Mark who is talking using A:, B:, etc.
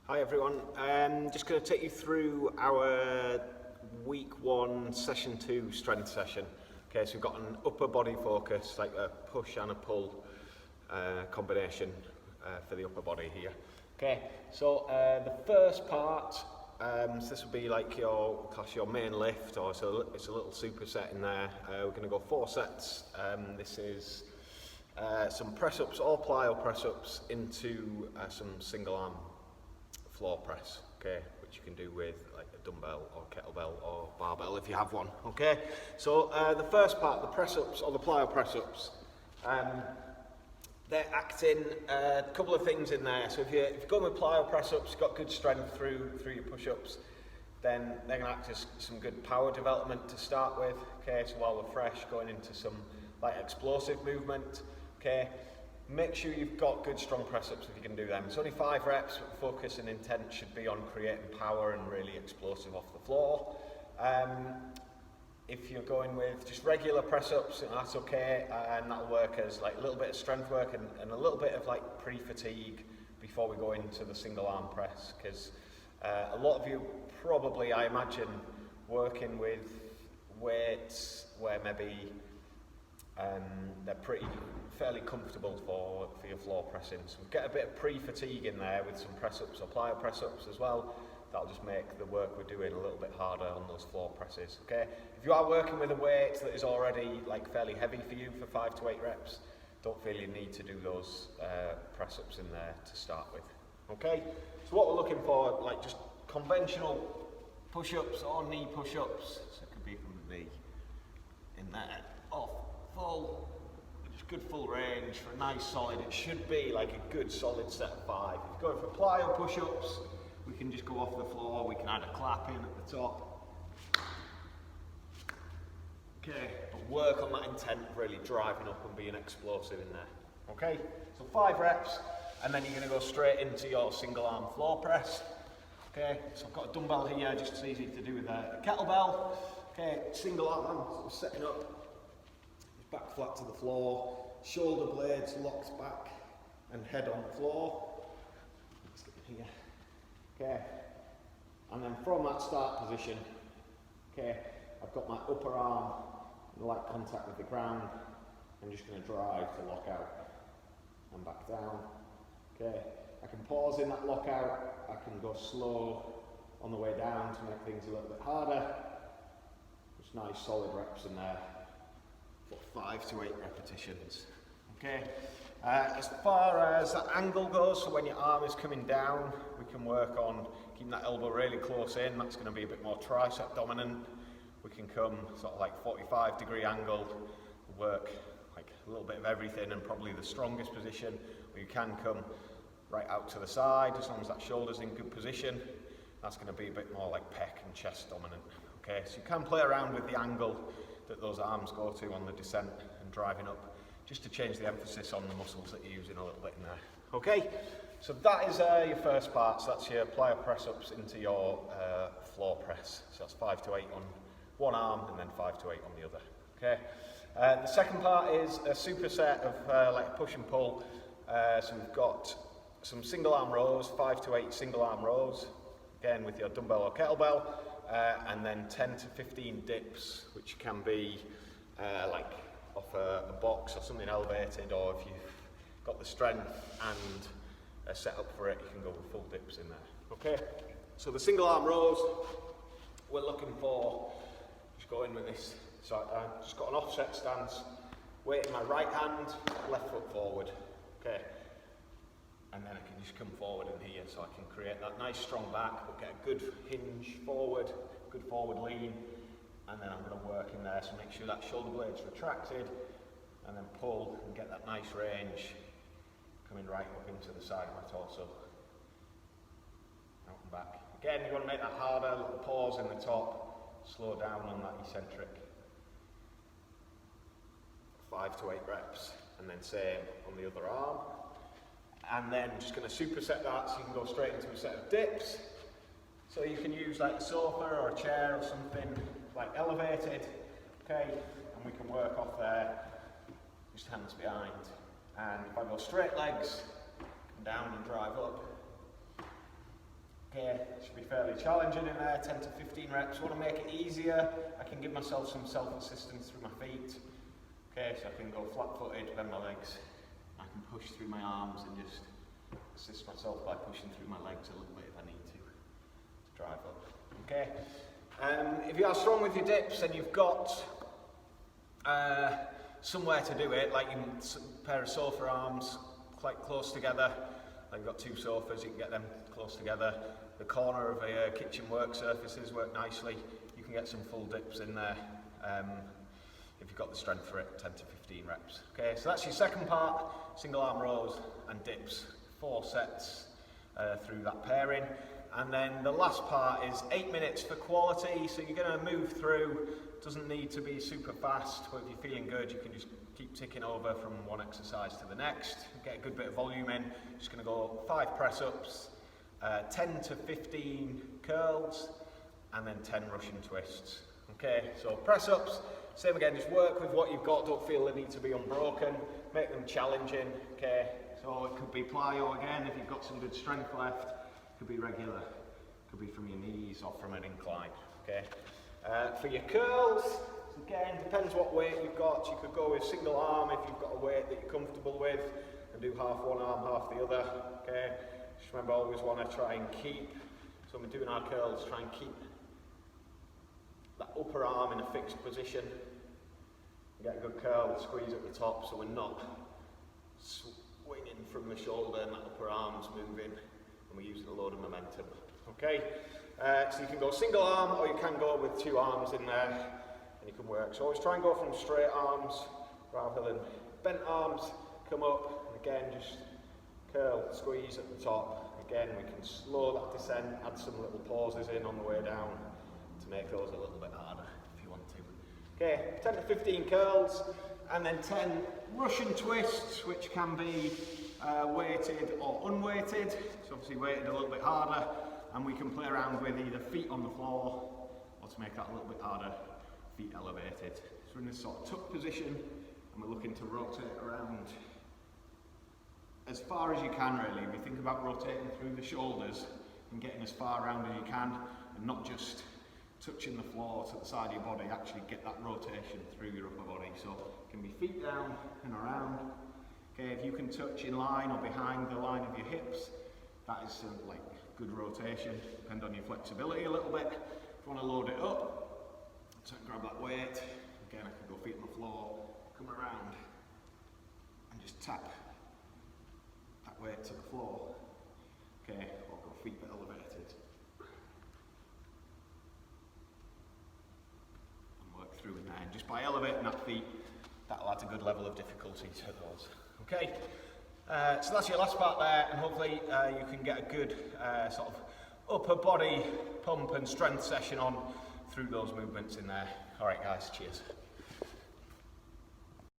A: Hi everyone, just going to take you through our week 1 session 2 strength session. Okay, so we've got an upper body focus, like a push and a pull combination for the upper body here. Okay, so the first part, so this will be like your main lift, or it's a little superset in there. We're going to go 4 sets. This is some press-ups or plyo press-ups into some single arm floor press, okay, which you can do with like a dumbbell or kettlebell or barbell if you have one. Okay, so the first part, the press-ups or the plyo press-ups, they're acting a couple of things in there. So if you're going with plyo press-ups, you've got good strength through your push-ups, then they're going to act as some good power development to start with. Okay, so while we're fresh, going into some like explosive movement. Okay, make sure you've got good strong press-ups if you can do them. It's only 5 reps, but focus and intent should be on creating power and really explosive off the floor. If you're going with just regular press-ups, that's okay, and that'll work as like a little bit of strength work and a little bit of like pre-fatigue before we go into the single arm press, because a lot of you probably, I imagine, working with weights where maybe they're fairly comfortable for your floor pressing. So get a bit of pre-fatigue in there with some press-ups or plyo press-ups as well. That'll just make the work we're doing a little bit harder on those floor presses. Okay. If you are working with a weight that is already like fairly heavy for you for 5 to 8 reps, don't feel you need to do those press-ups in there to start with. Okay. So what we're looking for, like just conventional push-ups or knee push-ups. So it could be from the knee in there, off, full. Good full range for a nice solid. It should be like a good solid set of 5. If you're going for plyo push-ups, we can just go off the floor. We can add a clap in at the top. Okay, but work on that intent of really driving up and being explosive in there. Okay, so 5 reps, and then you're going to go straight into your single arm floor press. Okay, so I've got a dumbbell here, just as easy to do with a kettlebell. Okay, single arm, so we're setting up. Back flat to the floor, shoulder blades locked back and head on the floor. Let's get in here. Okay, and then from that start position, okay, I've got my upper arm in light contact with the ground. I'm just going to drive to lock out and back down. Okay, I can pause in that lockout, I can go slow on the way down to make things a little bit harder. Just nice solid reps in there. 5 to 8 repetitions. Okay. As far as that angle goes, so when your arm is coming down, we can work on keeping that elbow really close in. That's going to be a bit more tricep dominant. We can come sort of like 45-degree angle, work like a little bit of everything, and probably the strongest position. Or you can come right out to the side as long as that shoulder's in good position. That's going to be a bit more like pec and chest dominant. Okay, so you can play around with the angle that those arms go to on the descent and driving up, just to change the emphasis on the muscles that you're using a little bit in there. Okay, so that is your first part. So that's your plyo press-ups into your floor press. So that's 5 to 8 on one arm and then 5 to 8 on the other. Okay, the second part is a superset of like push and pull. So we've got some single arm rows, 5 to 8 single arm rows, again with your dumbbell or kettlebell. And then 10 to 15 dips, which can be like off a box or something elevated, or if you've got the strength and a setup for it, you can go with full dips in there. Okay, so the single arm rows, we're looking for, just go in with this, so I've just got an offset stance, weight in my right hand, left foot forward. Okay, and then I can just come forward in here, so I can create that nice strong back, but get a good hinge forward, good forward lean, and then I'm going to work in there, so make sure that shoulder blade's retracted, and then pull and get that nice range coming right up into the side of my torso. Out and back. Again, you want to make that harder, a little pause in the top, slow down on that eccentric. 5 to 8 reps, and then same on the other arm. And then just going to superset that so you can go straight into a set of dips. So you can use like a sofa or a chair or something like elevated, okay, and we can work off there, just hands behind. And if I go straight legs, come down and drive up, should be fairly challenging in there, 10 to 15 reps. I want to make it easier. I can give myself some self-assistance through my feet. Okay, so I can go flat-footed, bend my legs. I can push through my arms and just assist myself by pushing through my legs a little bit if I need to drive up. Okay. If you are strong with your dips, then you've got somewhere to do it, like a pair of sofa arms quite close together. Like you've got two sofas, you can get them close together. The corner of a kitchen work surfaces work nicely. You can get some full dips in there if you've got the strength for it, 10 to 15 reps. Okay, so that's your second part, single arm rows and dips, 4 sets through that pairing. And then the last part is 8 minutes for quality, so you're going to move through. Doesn't need to be super fast, but if you're feeling good, you can just keep ticking over from one exercise to the next. Get a good bit of volume in. Just going to go 5 press-ups, 10 to 15 curls, and then 10 Russian twists. Okay, so press-ups, same again, just work with what you've got. Don't feel they need to be unbroken. Make them challenging. Okay, so it could be plyo again if you've got some good strength left. Could be regular, could be from your knees or from an incline. Okay. For your curls, again, depends what weight you've got. You could go with single arm if you've got a weight that you're comfortable with, and do half one arm, half the other. Okay. Just remember, always want to try and keep. So when we're doing our curls, try and keep that upper arm in a fixed position. Get a good curl, squeeze at the top, so we're not swinging from the shoulder and that upper arm's moving. And we're using a load of momentum. Okay, so you can go single arm or you can go with 2 arms in there and you can work. So always try and go from straight arms rather than bent arms. Come up and again just curl, squeeze at the top. Again, we can slow that descent, add some little pauses in on the way down to make those a little bit harder if you want to. Okay, 10 to 15 curls and then 10 Russian twists, which can be weighted or unweighted. So obviously weighted a little bit harder, and we can play around with either feet on the floor or to make that a little bit harder, feet elevated. So we're in this sort of tuck position and we're looking to rotate around as far as you can really. We think about rotating through the shoulders and getting as far around as you can and not just touching the floor to the side of your body, actually get that rotation through your upper body. So it can be feet down and around. Okay, if you can touch in line or behind the line of your hips, that is like good rotation. Depend on your flexibility a little bit. If you want to load it up, so grab that weight. Again, I can go feet on the floor, come around, and just tap that weight to the floor. Okay, or go feet elevated. And work through in there. And just by elevating that feet, that'll add a good level of difficulty to those. Okay, so that's your last part there, and hopefully you can get a good sort of upper body pump and strength session on through those movements in there. Alright guys, cheers.